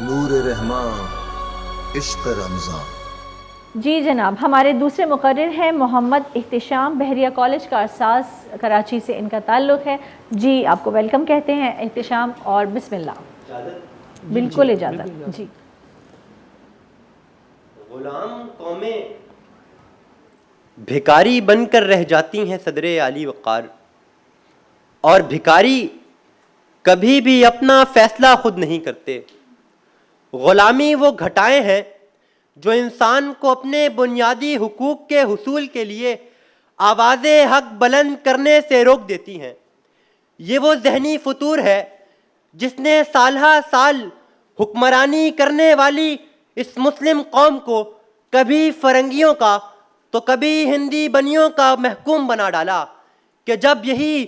نور رحماں عشق رمضان۔ جی جناب، ہمارے دوسرے مقرر ہیں محمد احتشام، بحریہ کالج کا اساس کراچی سے ان کا تعلق ہے۔ جی آپ کو ویلکم کہتے ہیں احتشام، اور بسم اللہ۔ بالکل اجازت۔ جی غلام قومیں بھکاری بن کر رہ جاتی ہیں صدر عالی وقار، اور بھکاری کبھی بھی اپنا فیصلہ خود نہیں کرتے۔ غلامی وہ گھٹائیں ہیں جو انسان کو اپنے بنیادی حقوق کے حصول کے لیے آواز حق بلند کرنے سے روک دیتی ہیں۔ یہ وہ ذہنی فطور ہے جس نے سالہ سال حکمرانی کرنے والی اس مسلم قوم کو کبھی فرنگیوں کا تو کبھی ہندی بنیوں کا محکوم بنا ڈالا، کہ جب یہی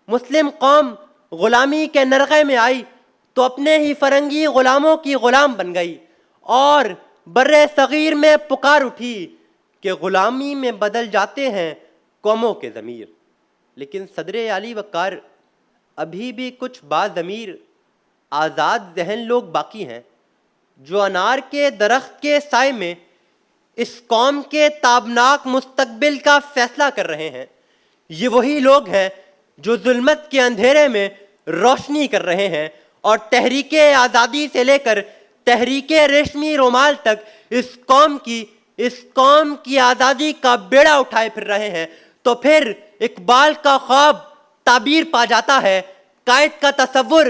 مسلم قوم غلامی کے نرغے میں آئی تو اپنے ہی فرنگی غلاموں کی غلام بن گئی، اور بر صغیر میں پکار اٹھی کہ غلامی میں بدل جاتے ہیں قوموں کے ضمیر۔ لیکن صدر عالی وقار ابھی بھی کچھ باضمیر آزاد ذہن لوگ باقی ہیں جو انار کے درخت کے سائے میں اس قوم کے تابناک مستقبل کا فیصلہ کر رہے ہیں۔ یہ وہی لوگ ہیں جو ظلمت کے اندھیرے میں روشنی کر رہے ہیں، اور تحریک آزادی سے لے کر تحریک ریشمی رومال تک اس قوم کی آزادی کا بیڑا اٹھائے پھر رہے ہیں۔ تو پھر اقبال کا خواب تعبیر پا جاتا ہے، قائد کا تصور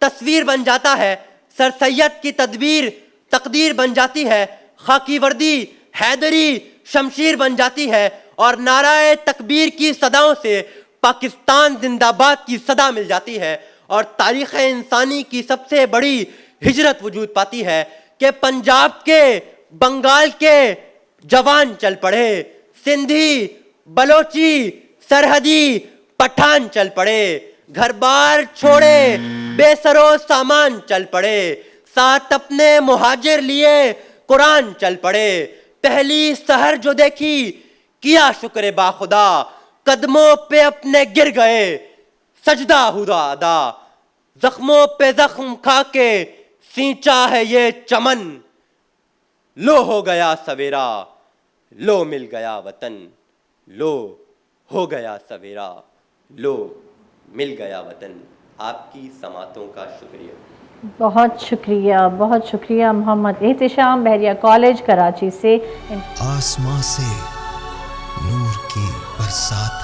تصویر بن جاتا ہے، سر سید کی تدبیر تقدیر بن جاتی ہے، خاکی وردی حیدری شمشیر بن جاتی ہے، اور نعرہ تکبیر کی صداؤں سے پاکستان زندہ باد کی صدا مل جاتی ہے، اور تاریخ انسانی کی سب سے بڑی ہجرت وجود پاتی ہے کہ پنجاب کے بنگال کے جوان چل پڑے، سندھی بلوچی سرحدی پٹھان چل پڑے، گھر بار چھوڑے بے سر و سامان چل پڑے، ساتھ اپنے مہاجر لیے قرآن چل پڑے۔ پہلی سحر جو دیکھی کیا شکر با خدا، قدموں پہ اپنے گر گئے سجدہ ہوا ادا، زخموں پہ زخم کھا کے سینچا ہے یہ چمن، لو ہو گیا سویرا لو مل گیا وطن، لو ہو گیا سویرا لو مل گیا وطن۔ آپ کی سماعتوں کا شکریہ۔ بہت شکریہ، بہت شکریہ محمد احتشام، بحریہ کالج کراچی سے۔ آسمان سے نور کی برسات